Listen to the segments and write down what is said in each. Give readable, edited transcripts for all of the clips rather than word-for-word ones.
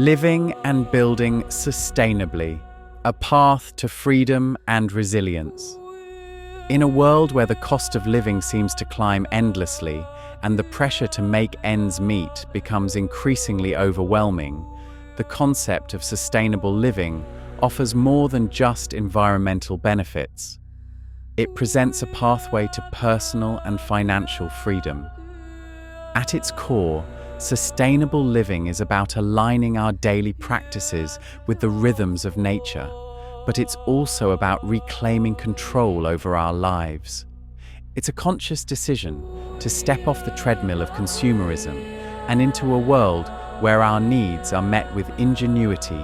Living and building sustainably, a path to freedom and resilience. In a world where the cost of living seems to climb endlessly and the pressure to make ends meet becomes increasingly overwhelming, the concept of sustainable living offers more than just environmental benefits. It presents a pathway to personal and financial freedom. At its core, sustainable living is about aligning our daily practices with the rhythms of nature, but it's also about reclaiming control over our lives. It's a conscious decision to step off the treadmill of consumerism and into a world where our needs are met with ingenuity,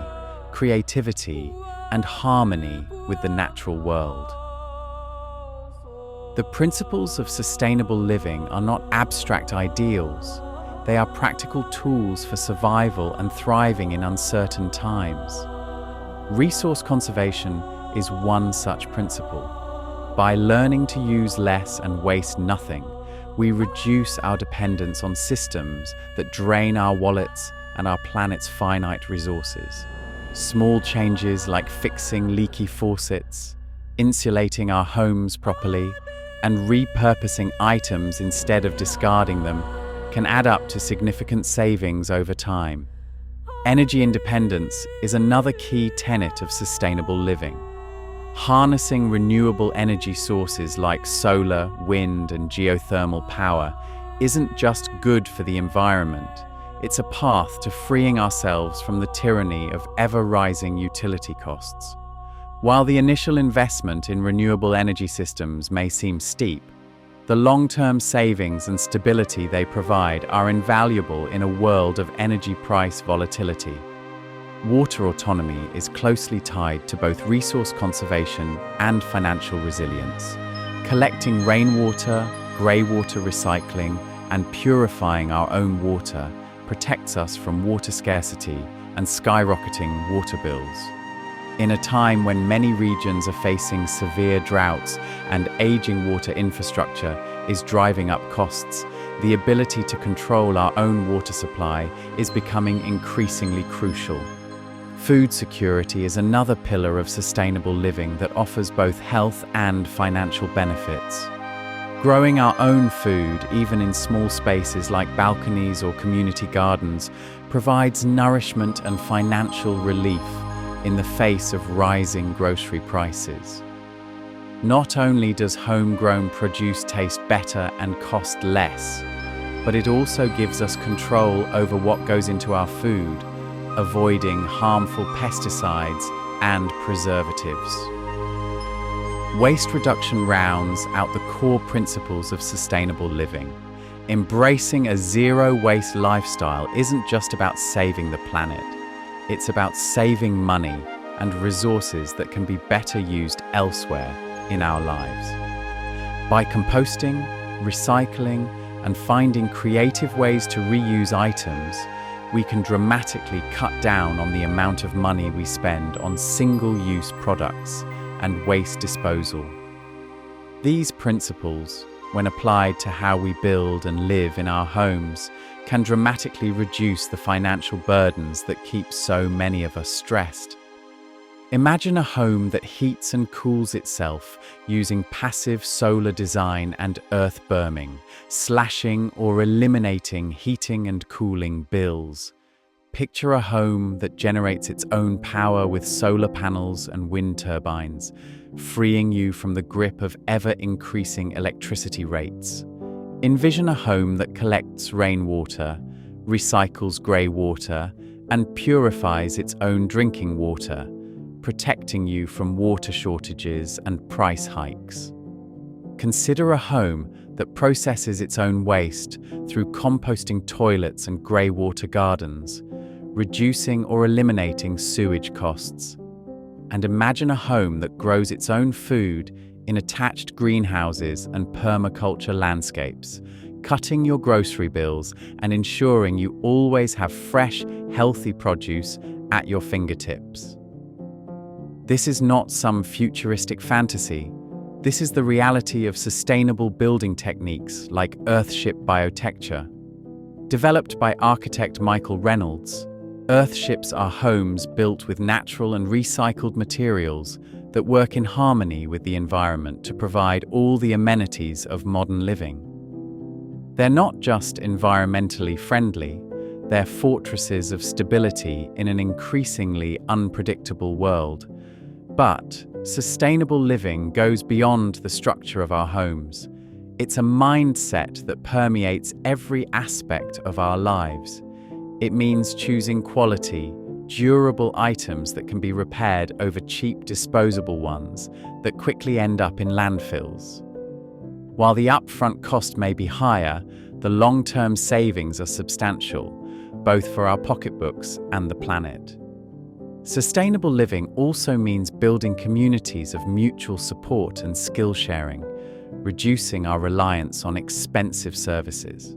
creativity, and harmony with the natural world. The principles of sustainable living are not abstract ideals. They are practical tools for survival and thriving in uncertain times. Resource conservation is one such principle. By learning to use less and waste nothing, we reduce our dependence on systems that drain our wallets and our planet's finite resources. Small changes like fixing leaky faucets, insulating our homes properly, and repurposing items instead of discarding them can add up to significant savings over time. Energy independence is another key tenet of sustainable living. Harnessing renewable energy sources like solar, wind, and geothermal power isn't just good for the environment, it's a path to freeing ourselves from the tyranny of ever-rising utility costs. While the initial investment in renewable energy systems may seem steep, the long-term savings and stability they provide are invaluable in a world of energy price volatility. Water autonomy is closely tied to both resource conservation and financial resilience. Collecting rainwater, greywater recycling, and purifying our own water protects us from water scarcity and skyrocketing water bills. In a time when many regions are facing severe droughts and aging water infrastructure is driving up costs, the ability to control our own water supply is becoming increasingly crucial. Food security is another pillar of sustainable living that offers both health and financial benefits. Growing our own food, even in small spaces like balconies or community gardens, provides nourishment and financial relief in the face of rising grocery prices. Not only does homegrown produce taste better and cost less, but it also gives us control over what goes into our food, avoiding harmful pesticides and preservatives. Waste reduction rounds out the core principles of sustainable living. Embracing a zero-waste lifestyle isn't just about saving the planet. It's about saving money and resources that can be better used elsewhere in our lives. By composting, recycling, and finding creative ways to reuse items, we can dramatically cut down on the amount of money we spend on single-use products and waste disposal. These principles, when applied to how we build and live in our homes, can dramatically reduce the financial burdens that keep so many of us stressed. Imagine a home that heats and cools itself using passive solar design and earth berming, slashing or eliminating heating and cooling bills. Picture a home that generates its own power with solar panels and wind turbines, freeing you from the grip of ever-increasing electricity rates. Envision a home that collects rainwater, recycles grey water, and purifies its own drinking water, protecting you from water shortages and price hikes. Consider a home that processes its own waste through composting toilets and greywater gardens, reducing or eliminating sewage costs. And imagine a home that grows its own food in attached greenhouses and permaculture landscapes, cutting your grocery bills and ensuring you always have fresh, healthy produce at your fingertips. This is not some futuristic fantasy. This is the reality of sustainable building techniques like Earthship biotecture. Developed by architect Michael Reynolds, Earthships are homes built with natural and recycled materials that work in harmony with the environment to provide all the amenities of modern living. They're not just environmentally friendly, they're fortresses of stability in an increasingly unpredictable world. But sustainable living goes beyond the structure of our homes. It's a mindset that permeates every aspect of our lives. It means choosing quality, durable items that can be repaired over cheap disposable ones that quickly end up in landfills. While the upfront cost may be higher, the long-term savings are substantial, both for our pocketbooks and the planet. Sustainable living also means building communities of mutual support and skill sharing, reducing our reliance on expensive services.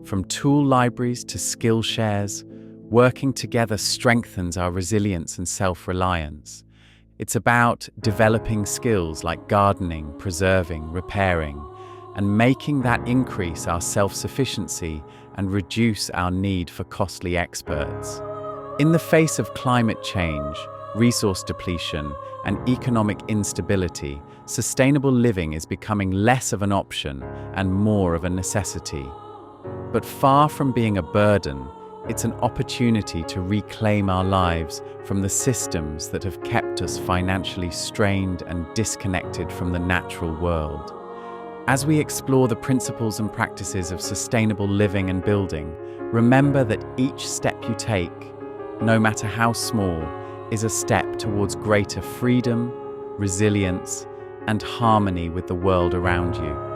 From tool libraries to skill shares, working together strengthens our resilience and self-reliance. It's about developing skills like gardening, preserving, repairing, and making that increase our self-sufficiency and reduce our need for costly experts. In the face of climate change, resource depletion, and economic instability, sustainable living is becoming less of an option and more of a necessity. But far from being a burden, it's an opportunity to reclaim our lives from the systems that have kept us financially strained and disconnected from the natural world. As we explore the principles and practices of sustainable living and building, remember that each step you take, no matter how small, is a step towards greater freedom, resilience, and harmony with the world around you.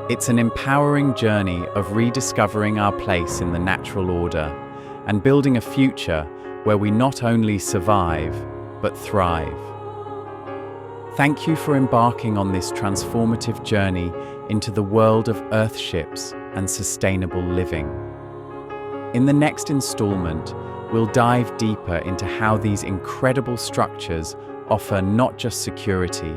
It's an empowering journey of rediscovering our place in the natural order and building a future where we not only survive, but thrive. Thank you for embarking on this transformative journey into the world of Earthships and sustainable living. In the next installment, we'll dive deeper into how these incredible structures offer not just security,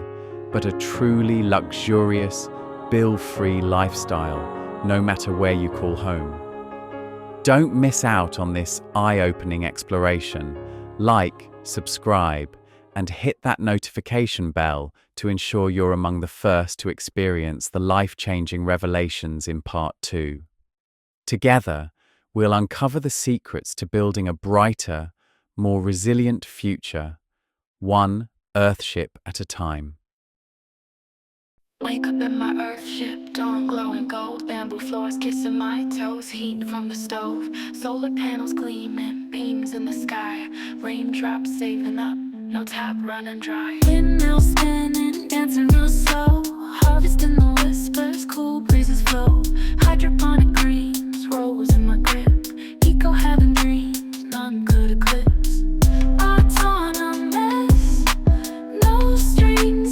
but a truly luxurious, bill-free lifestyle, no matter where you call home. Don't miss out on this eye-opening exploration. Like, subscribe, and hit that notification bell to ensure you're among the first to experience the life-changing revelations in Part 2. Together, we'll uncover the secrets to building a brighter, more resilient future, one Earthship at a time. Wake up in my Earthship, dawn glowing gold, bamboo floors kissing my toes, heat from the stove, solar panels gleaming, beams in the sky, raindrops saving up, no tap running dry. Windmills spinning, dancing real slow, harvest in the whispers, cool breezes flow, hydroponic greens, rose in my grip, eco having dreams, none could eclipse. Autonomous, no strings